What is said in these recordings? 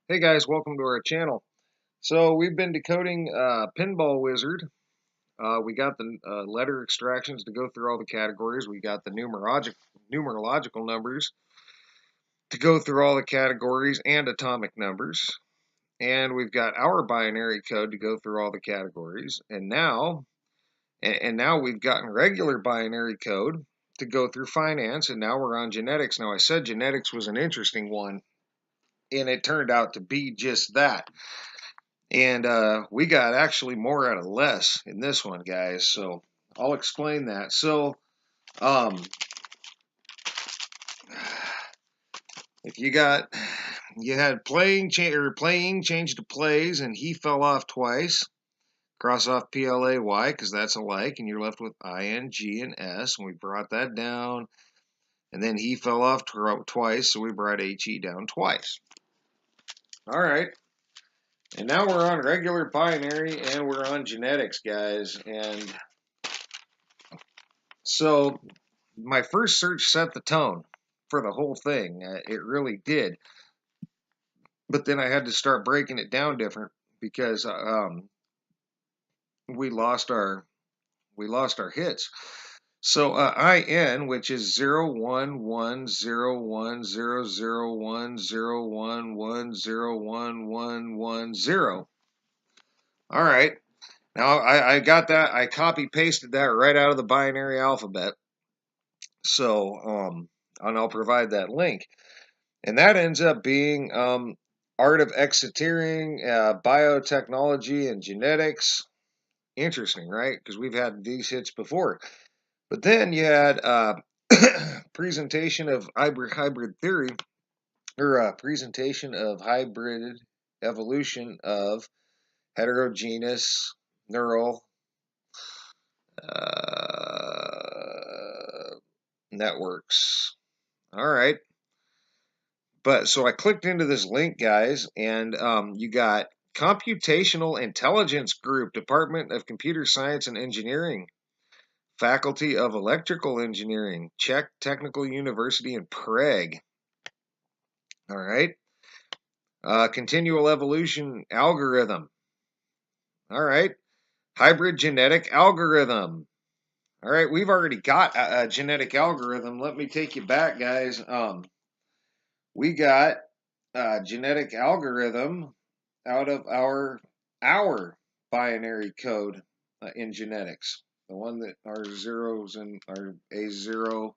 Hey guys, welcome to our channel. So we've been decoding Pinball Wizard. We got the letter extractions to go through all the categories. We got the numerological numbers to go through all the categories and atomic numbers. And we've got our binary code to go through all the categories. And now we've gotten regular binary code to go through finance. And now we're on genetics. Now I said genetics was an interesting one, and it turned out to be just that. And we got actually more out of less in this one, guys. So I'll explain that. So if you had playing changed to plays, and he fell off twice. Cross off PLAY because that's alike, and you're left with IN, G, and S. And we brought that down. And then he fell off twice, so we brought HE down twice. All right. And now we're on regular binary, and we're on genetics, guys. And so my first search set the tone for the whole thing. It really did. But then I had to start breaking it down different because we lost our hits. So IN, which is 01101001011011110. All right. Now I got that. I copy pasted that right out of the binary alphabet. So and I'll provide that link. And that ends up being art of exeteering, biotechnology, and genetics. Interesting, right? Because we've had these hits before. But then you had presentation of hybrid theory, or presentation of hybrid evolution of heterogeneous neural networks. All right. But so I clicked into this link, guys, and you got Computational Intelligence Group, Department of Computer Science and Engineering, Faculty of Electrical Engineering, Czech Technical University in Prague. All right. Continual Evolution Algorithm. All right. Hybrid Genetic Algorithm. All right. We've already got a genetic algorithm. Let me take you back, guys. We got genetic algorithm out of our binary code in genetics, the one that our zeros and our A0,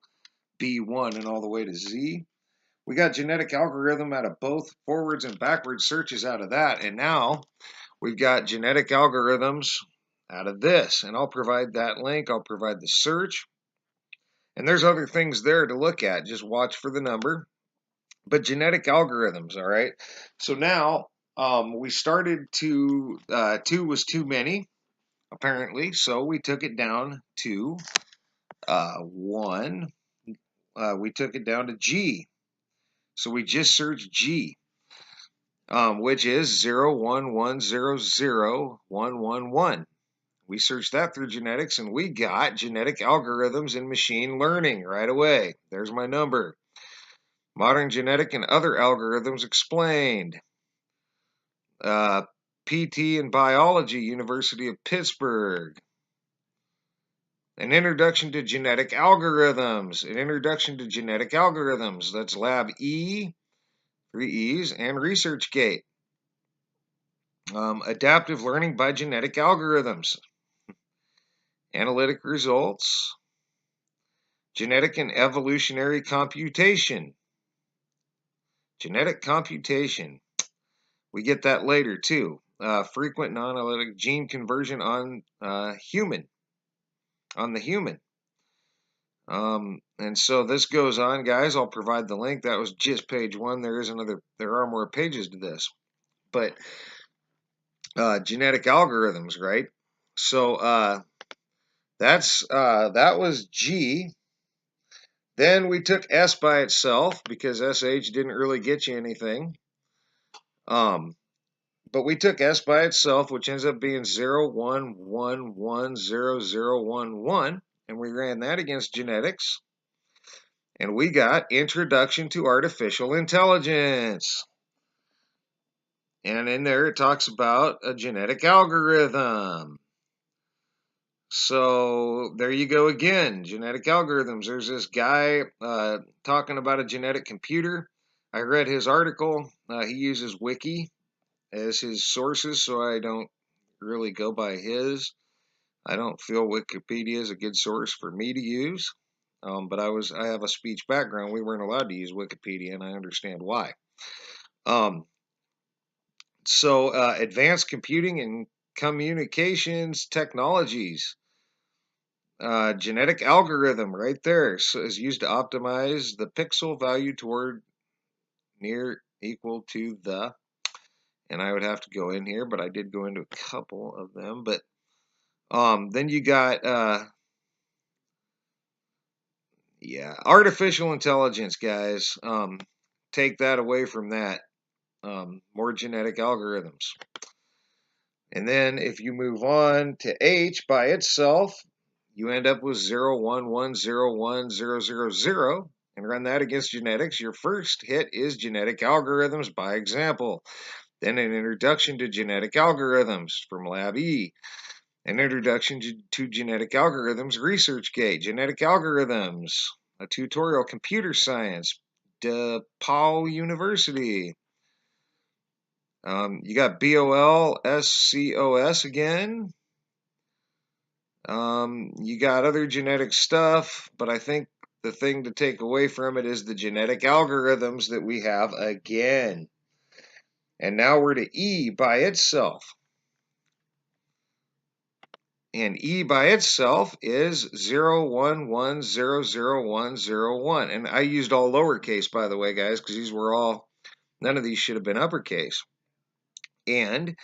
B1, and all the way to Z. We got genetic algorithm out of both forwards and backwards searches out of that, and now we've got genetic algorithms out of this, and I'll provide that link. I'll provide the search, and there's other things there to look at. Just watch for the number. But genetic algorithms, all right? So now we started to, 2 was too many, apparently, so we took it down to 1. We took it down to G. So we just searched G, which is 011001111. We searched that through genetics, and we got genetic algorithms in machine learning right away. There's my number. Modern genetic and other algorithms explained. PT in biology, University of Pittsburgh. An introduction to genetic algorithms. An introduction to genetic algorithms. That's lab E, 3 E's, and ResearchGate. Adaptive learning by genetic algorithms. Analytic results. Genetic and evolutionary computation. Genetic computation. We get that later too. Frequent non-analytic gene conversion on the human. And so this goes on, guys. I'll provide the link. That was just page 1. There are more pages to this. But genetic algorithms, right? So that was G. Then we took S by itself because SH didn't really get you anything. But we took S by itself, which ends up being 011100011, and we ran that against genetics, and we got Introduction to Artificial Intelligence. And in there it talks about a genetic algorithm. So there you go again, genetic algorithms. There's this guy talking about a genetic computer. I read his article. He uses Wiki as his sources, so I don't really go by his. I don't feel Wikipedia is a good source for me to use. But I have a speech background. We weren't allowed to use Wikipedia, and I understand why. So advanced computing and communications technologies. Genetic algorithm right there is used to optimize the pixel value toward near equal to the, and I would have to go in here, but I did go into a couple of them. But then you got yeah, artificial intelligence, guys. Take that away from that. More genetic algorithms. And then if you move on to H by itself, you end up with 0, 1, 1, 0, 1, 0, 0, 0, and run that against genetics. Your first hit is genetic algorithms by example. Then an introduction to genetic algorithms from Lab E. An introduction to genetic algorithms ResearchGate. Genetic algorithms, a tutorial computer science, DePaul University. You got BOLSCOS again. You got other genetic stuff, but I think the thing to take away from it is the genetic algorithms that we have again. And now we're to E by itself. And E by itself is 0, 1, 1, 0, 0, 1, 0, 1. And I used all lowercase, by the way, guys, because these were all, none of these should have been uppercase. And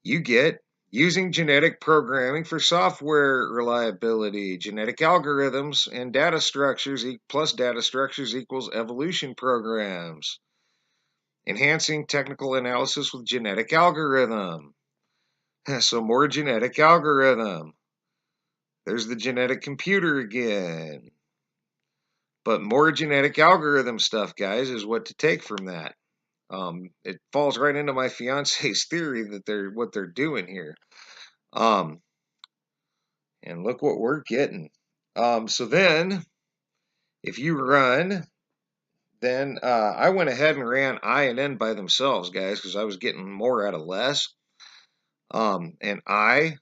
you get using genetic programming for software reliability, genetic algorithms, and data structures plus data structures equals evolution programs. Enhancing technical analysis with genetic algorithm. So more genetic algorithm. There's the genetic computer again. But more genetic algorithm stuff, guys, is what to take from that. It falls right into my fiance's theory that what they're doing here. And look what we're getting. So then, if you run, then I went ahead and ran I and N by themselves, guys, because I was getting more out of less. And I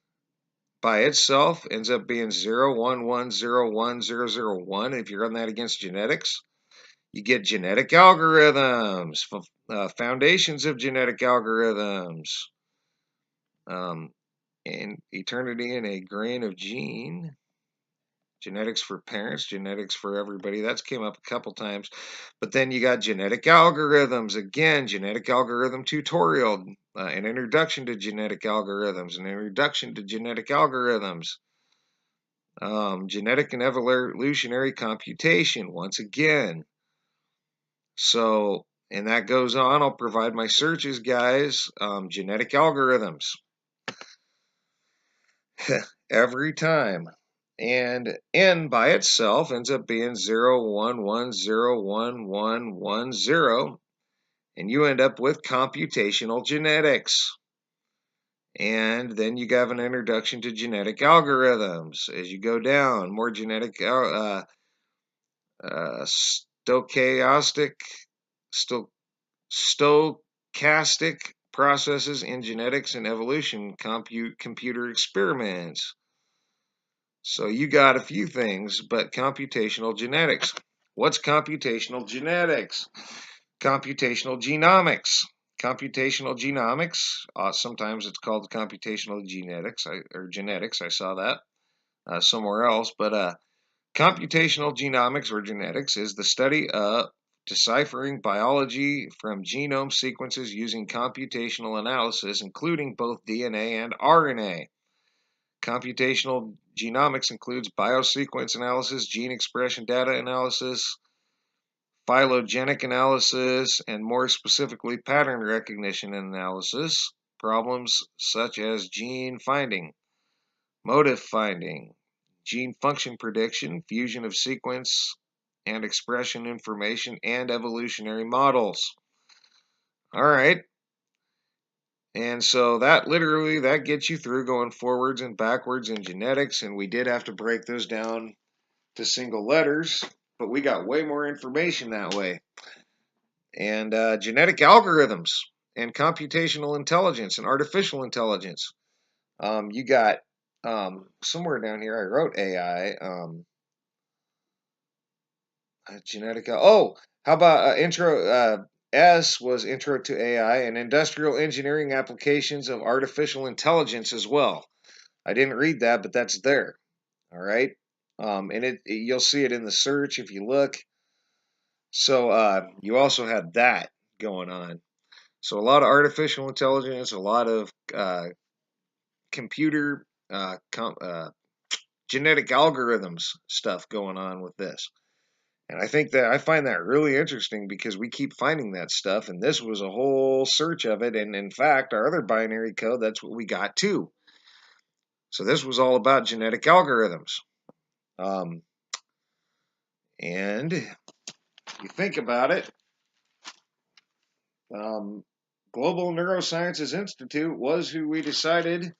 by itself ends up being 0, 1, 1, 0, 1, 0, 0, 1. If you run that against genetics, you get genetic algorithms, foundations of genetic algorithms, and eternity in a grain of gene, genetics for parents, genetics for everybody. That's came up a couple times. But then you got genetic algorithms, again, genetic algorithm tutorial, an introduction to genetic algorithms, an introduction to genetic algorithms. Genetic and evolutionary computation, once again. So, and that goes on. I'll provide my searches, guys. Genetic algorithms. Every time. And N by itself ends up being 0, 1, 1, 0, 1, 1, 1, 0. And you end up with computational genetics. And then you have an introduction to genetic algorithms. As you go down, more genetic stochastic processes in genetics and evolution, computer experiments. So you got a few things, but computational genetics. What's computational genetics? Computational genomics. Computational genomics, sometimes it's called computational genetics, or genetics. I saw that somewhere else, but computational genomics or genetics is the study of deciphering biology from genome sequences using computational analysis, including both DNA and RNA. Computational genomics includes biosequence analysis, gene expression data analysis, phylogenetic analysis, and more specifically, pattern recognition analysis. Problems such as gene finding, motif finding, gene function prediction, fusion of sequence and expression information, and evolutionary models. All right. And so that literally, that gets you through going forwards and backwards in genetics. And we did have to break those down to single letters, but we got way more information that way. And genetic algorithms and computational intelligence and artificial intelligence. You got somewhere down here, I wrote AI. Genetic. Oh, how about intro? S was intro to AI and industrial engineering applications of artificial intelligence as well. I didn't read that, but that's there. All right. And you'll see it in the search if you look. So you also had that going on. So a lot of artificial intelligence, a lot of computer genetic algorithms stuff going on with this. And I find that really interesting because we keep finding that stuff, and this was a whole search of it. And in fact, our other binary code, that's what we got too. So this was all about genetic algorithms. And you think about it, Global Neurosciences Institute was who we decided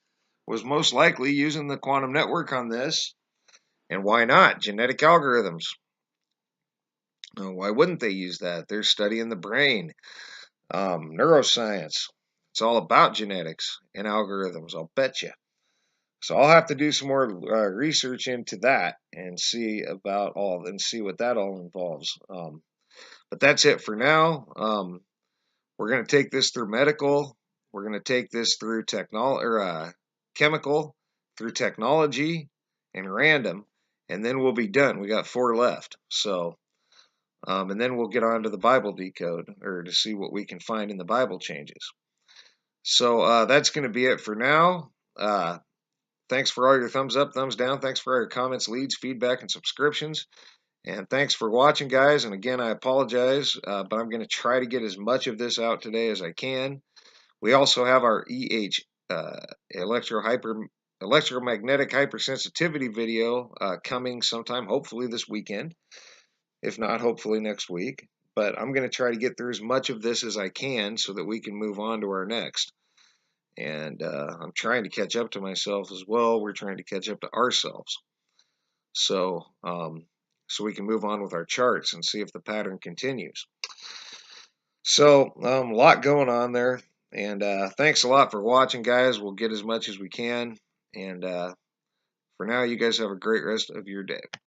was most likely using the quantum network on this. And why not? Genetic algorithms. Why wouldn't they use that? They're studying the brain. Neuroscience. It's all about genetics and algorithms, I'll bet you. So I'll have to do some more research into that and see what that all involves. But that's it for now. We're going to take this through medical. We're going to take this through chemical, through technology, and random, and then we'll be done. We got 4 left. So, and then we'll get on to the Bible decode, or to see what we can find in the Bible changes. So that's going to be it for now. Thanks for all your thumbs up, thumbs down. Thanks for all your comments, leads, feedback, and subscriptions. And thanks for watching, guys. And again, I apologize, but I'm going to try to get as much of this out today as I can. We also have our electromagnetic hypersensitivity video coming sometime, hopefully this weekend. If not, hopefully next week. But I'm going to try to get through as much of this as I can so that we can move on to our next. And I'm trying to catch up to myself as well. We're trying to catch up to ourselves. So we can move on with our charts and see if the pattern continues. So a lot going on there. And thanks a lot for watching, guys. We'll get as much as we can. And for now, you guys have a great rest of your day.